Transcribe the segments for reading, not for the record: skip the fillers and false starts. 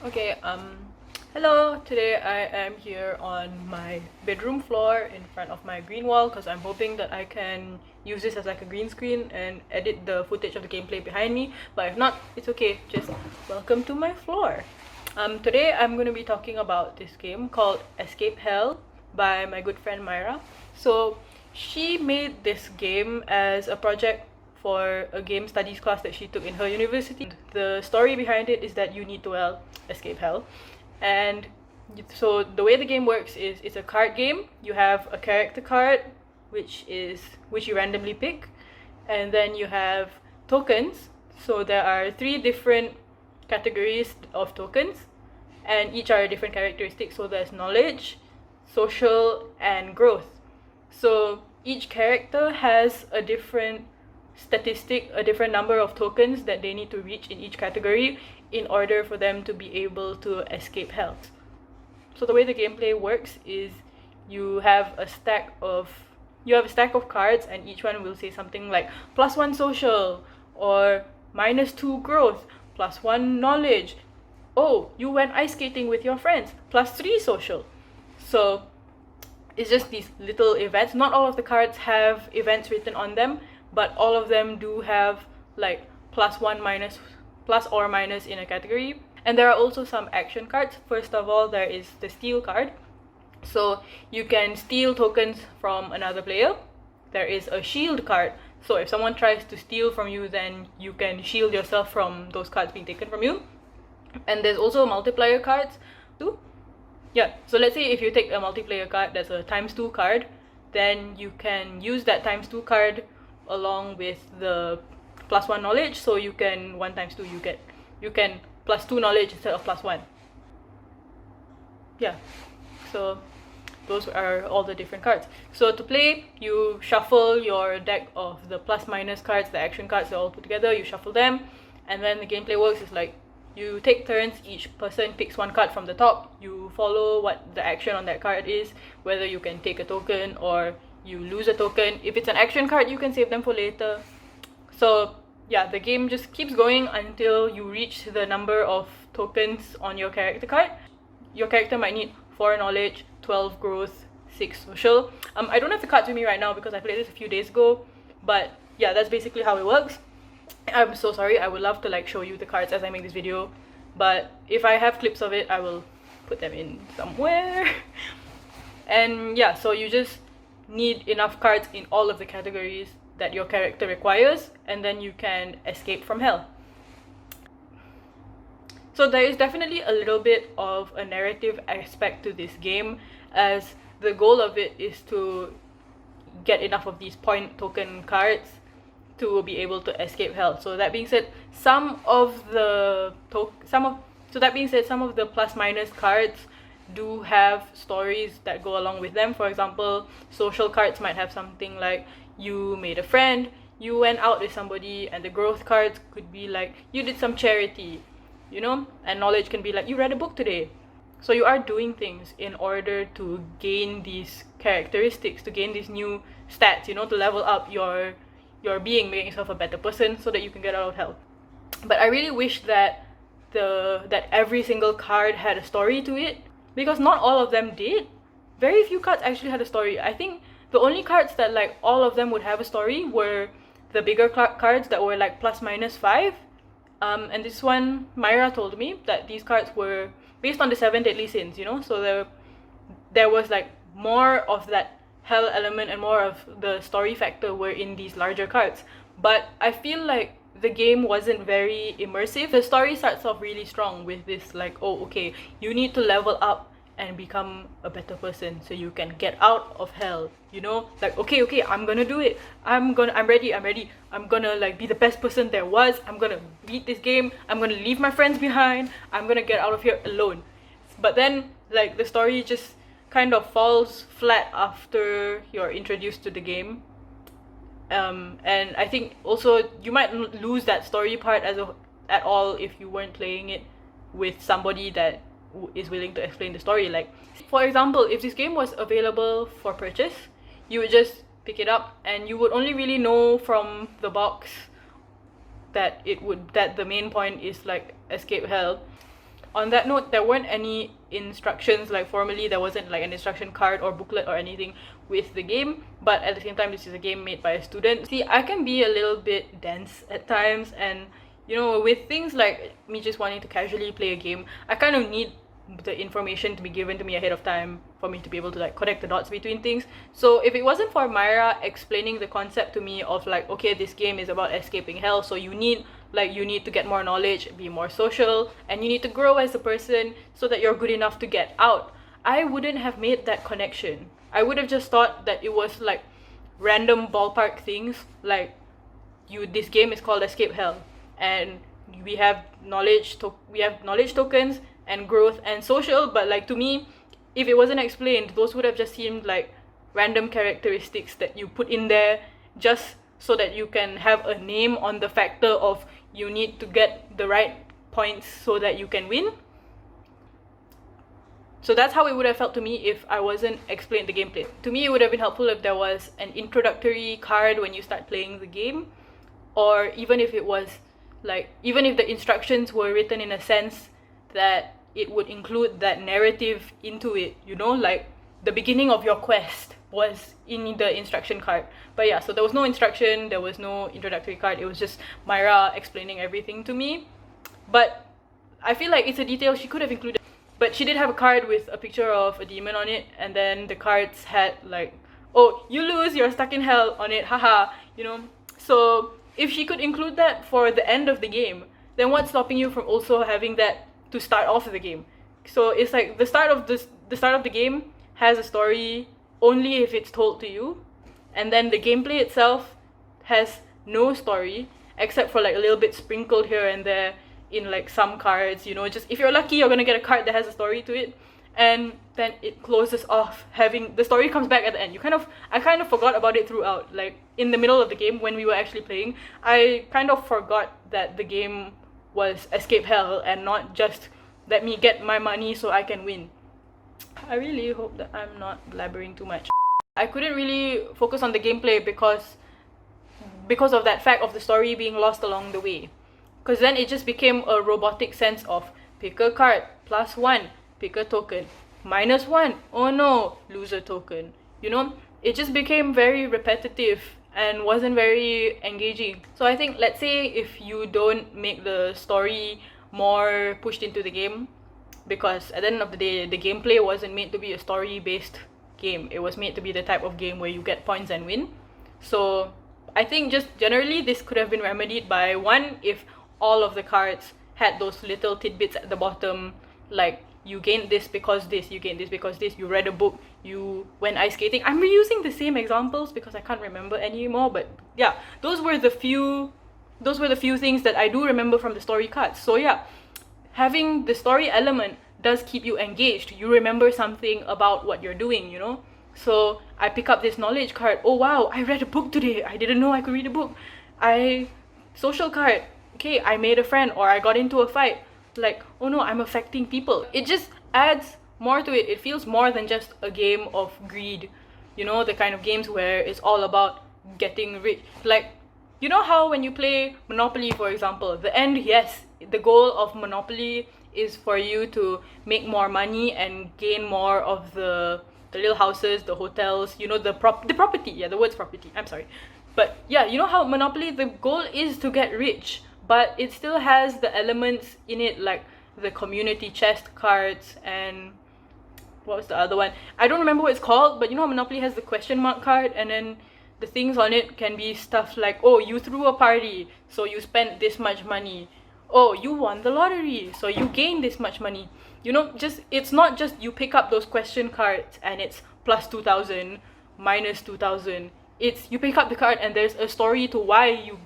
Okay, hello. Today I am here on my bedroom floor in front of my green wall because I'm hoping that I can use this as like a green screen and edit the footage of the gameplay behind me. But if not, it's okay. Just welcome to my floor. Today I'm going to be talking about this game called Escape Hell by my good friend Myra. So she made this game as a project for a game studies class that she took in her university. The story behind it is that you need to escape hell, and so the way the game works is it's a card game. You have a character card, which you randomly pick, and then you have tokens. So there are 3 different categories of tokens, and each are different characteristics. So there's knowledge, social, and growth. So each character has a different statistic, a different number of tokens that they need to reach in each category in order for them to be able to escape hell. So the way the gameplay works is you have a stack of cards, and each one will say something like +1 social, or -2 growth, +1 knowledge. Oh, you went ice skating with your friends, +3 social. So it's just these little events. Not all of the cards have events written on them, but all of them do have like +1, plus or minus in a category. And there are also some action cards. First of all, there is the steal card. So you can steal tokens from another player. There is a shield card. So if someone tries to steal from you, then you can shield yourself from those cards being taken from you. And there's also multiplier cards too. Yeah, so let's say if you take a multiplayer card that's a ×2 card, then you can use that ×2 card along with the +1 knowledge. So you can 1 × 2, you can +2 knowledge instead of +1. Yeah, so those are all the different cards. So to play, you shuffle your deck of the +- cards, the action cards, they're all put together. You shuffle them, and then the gameplay works is like you take turns. Each person picks 1 card from the top. You follow what the action on that card is, whether you can take a token or you lose a token. If it's an action card, you can save them for later. So yeah, the game just keeps going until you reach the number of tokens on your character card. Your character might need 4 knowledge, 12 growth, 6 social. I don't have the cards with me right now because I played this a few days ago, but yeah, that's basically how it works. I'm so sorry, I would love to like show you the cards as I make this video, but if I have clips of it, I will put them in somewhere. And yeah, so you just need enough cards in all of the categories that your character requires, and then you can escape from hell. So there is definitely a little bit of a narrative aspect to this game, as the goal of it is to get enough of these point token cards to be able to escape hell. So that being said, some of the +- cards do have stories that go along with them. For example, social cards might have something like you made a friend, you went out with somebody, and the growth cards could be like you did some charity, and knowledge can be like you read a book today. So you are doing things in order to gain these characteristics, to gain these new stats, to level up your being, making yourself a better person so that you can get out of hell. But I really wish that every single card had a story to it, because not all of them did. Very few cards actually had a story. I think the only cards that like all of them would have a story were the bigger cards that were like +- 5. And this one, Myra told me that these cards were based on the 7 deadly sins, so there was like more of that hell element and more of the story factor were in these larger cards. But I feel like the game wasn't very immersive. The story starts off really strong with this like, oh okay, you need to level up and become a better person so you can get out of hell, like okay, I'm gonna do it, I'm ready, I'm gonna like be the best person there was, I'm gonna beat this game, I'm gonna leave my friends behind, I'm gonna get out of here alone. But then like the story just kind of falls flat after you're introduced to the game. And I think also you might lose that story part at all if you weren't playing it with somebody that is willing to explain the story. Like, for example, if this game was available for purchase, you would just pick it up and you would only really know from the box that the main point is like escape hell. on that note, there weren't any instructions, like formally there wasn't like an instruction card or booklet or anything with the game, but at the same time this is a game made by a student. See, I can be a little bit dense at times, and you know, with things like me just wanting to casually play a game, I kind of need the information to be given to me ahead of time for me to be able to like connect the dots between things. So if it wasn't for Myra explaining the concept to me of like, okay, this game is about escaping hell, so you need to get more knowledge, be more social, and you need to grow as a person so that you're good enough to get out, I wouldn't have made that connection. I would have just thought that it was like random ballpark things, like this game is called Escape Hell, and we have knowledge tokens and growth and social. But like, to me, if it wasn't explained, those would have just seemed like random characteristics that you put in there just so that you can have a name on the factor of you need to get the right points so that you can win. So that's how it would have felt to me if I wasn't explained the gameplay. To me, it would have been helpful if there was an introductory card when you start playing the game, or even if it was like, even if the instructions were written in a sense that it would include that narrative into it, you know, like the beginning of your quest was in the instruction card. But yeah, so there was no instruction, there was no introductory card, it was just Myra explaining everything to me. But I feel like it's a detail she could have included. But she did have a card with a picture of a demon on it, and then the cards had like, oh, you lose, you're stuck in hell on it, haha, you know. So if she could include that for the end of the game, then what's stopping you from also having that to start off the game? So it's like the start of the game has a story only if it's told to you, and then the gameplay itself has no story except for like a little bit sprinkled here and there in like some cards, you know. Just if you're lucky, you're gonna get a card that has a story to it, and then it closes off having the story comes back at the end. I kind of forgot about it throughout. Like in the middle of the game when we were actually playing, I kind of forgot that the game was Escape Hell and not just let me get my money so I can win. I really hope that I'm not blabbering too much. I couldn't really focus on the gameplay because of that fact of the story being lost along the way. Because then it just became a robotic sense of pick a card, +1, pick a token, -1, oh no, lose a token. You know, it just became very repetitive and wasn't very engaging. So I think, let's say if you don't make the story more pushed into the game, because at the end of the day, the gameplay wasn't made to be a story-based game. It was made to be the type of game where you get points and win. So I think just generally this could have been remedied by, one, if all of the cards had those little tidbits at the bottom, like you gained this because this, you gained this because this, you read a book, you went ice skating. I'm reusing the same examples because I can't remember anymore, but yeah, those were the few things that I do remember from the story cards. So yeah, having the story element does keep you engaged. You remember something about what you're doing, you know. So I pick up this knowledge card, oh wow, I read a book today, I didn't know I could read a book. Social card, okay, I made a friend, or I got into a fight, like, oh no, I'm affecting people. It just adds more to it. It feels more than just a game of greed, you know, the kind of games where it's all about getting rich. Like, you know how when you play Monopoly, for example, the end, yes, the goal of Monopoly is for you to make more money and gain more of the little houses, the hotels, you know, the property. Yeah, the word's property, I'm sorry. But yeah, you know how Monopoly, the goal is to get rich, but it still has the elements in it, like the community chest cards, and what was the other one? I don't remember what it's called, but you know how Monopoly has the question mark card, and then the things on it can be stuff like, oh, you threw a party, so you spent this much money. Oh, you won the lottery, so you gained this much money. You know, just, it's not just you pick up those question cards and it's +2,000, -2,000. It's you pick up the card and there's a story to why you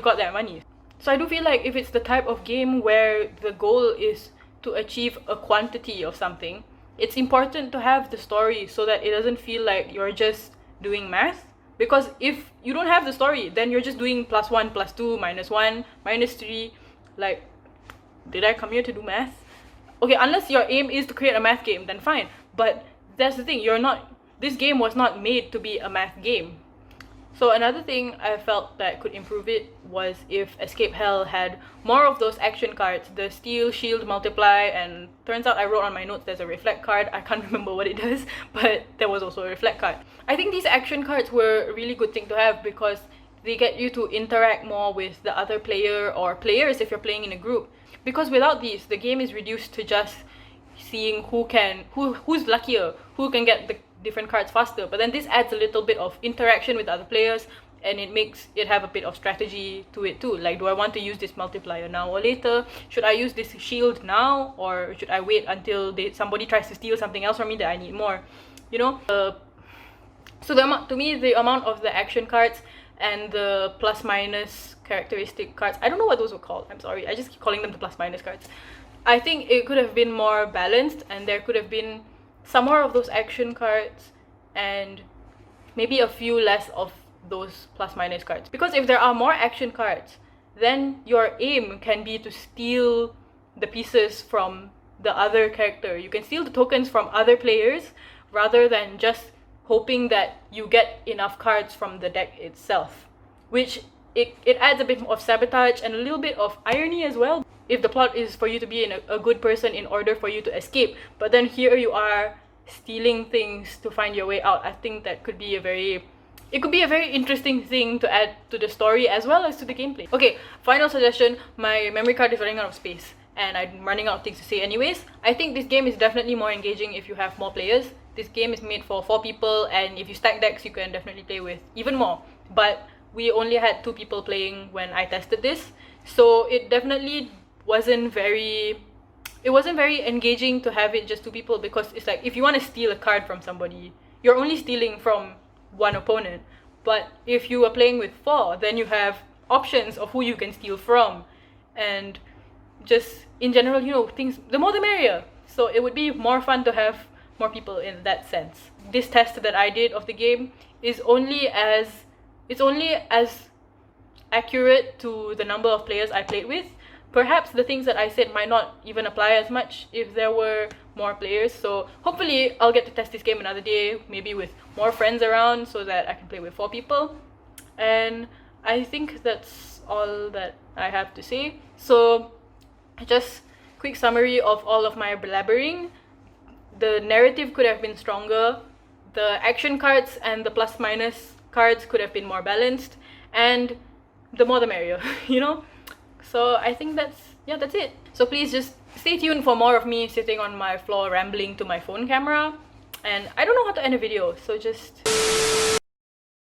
got that money. So I do feel like if it's the type of game where the goal is to achieve a quantity of something, it's important to have the story so that it doesn't feel like you're just doing math. Because if you don't have the story, then you're just doing +1, +2, -1, -3. Like, did I come here to do math? Okay, unless your aim is to create a math game, then fine. But that's the thing, this game was not made to be a math game. So another thing I felt that could improve it was if Escape Hell had more of those action cards, the Steal, Shield, Multiply, and turns out I wrote on my notes there's a Reflect card. I can't remember what it does, but there was also a Reflect card. I think these action cards were a really good thing to have because they get you to interact more with the other player or players if you're playing in a group. Because without these, the game is reduced to just seeing who's luckier, who can get the different cards faster. But then this adds a little bit of interaction with other players, and it makes it have a bit of strategy to it too. Like, do I want to use this multiplier now or later? Should I use this shield now, or should I wait until somebody tries to steal something else from me that I need more? You know? So to me, the amount of the action cards and the plus minus characteristic cards, I don't know what those were called, I'm sorry, I just keep calling them the plus minus cards. I think it could have been more balanced, and there could have been some more of those action cards and maybe a few less of those plus minus cards. Because if there are more action cards, then your aim can be to steal the pieces from the other character. You can steal the tokens from other players rather than just hoping that you get enough cards from the deck itself, which it adds a bit of sabotage and a little bit of irony as well. If the plot is for you to be a good person in order for you to escape, but then here you are stealing things to find your way out, I think that could be a very interesting thing to add to the story as well as to the gameplay. Okay, final suggestion. My memory card is running out of space and I'm running out of things to say anyways. I think this game is definitely more engaging if you have more players. This game is made for 4 people, and if you stack decks, you can definitely play with even more. But we only had 2 people playing when I tested this, so it definitely wasn't very engaging to have it just 2 people, because it's like if you want to steal a card from somebody, you're only stealing from one opponent. But if you are playing with 4, then you have options of who you can steal from, and just in general, you know, things, the more the merrier. So it would be more fun to have more people in that sense. This test that I did of the game is only as accurate to the number of players I played with. Perhaps the things that I said might not even apply as much if there were more players. So hopefully I'll get to test this game another day, maybe with more friends around, so that I can play with 4 people. And I think that's all that I have to say. So just quick summary of all of my blabbering. The narrative could have been stronger, the action cards and the plus minus cards could have been more balanced, and the more the merrier, you know? So I think that's it. So please just stay tuned for more of me sitting on my floor rambling to my phone camera. And I don't know how to end a video, so just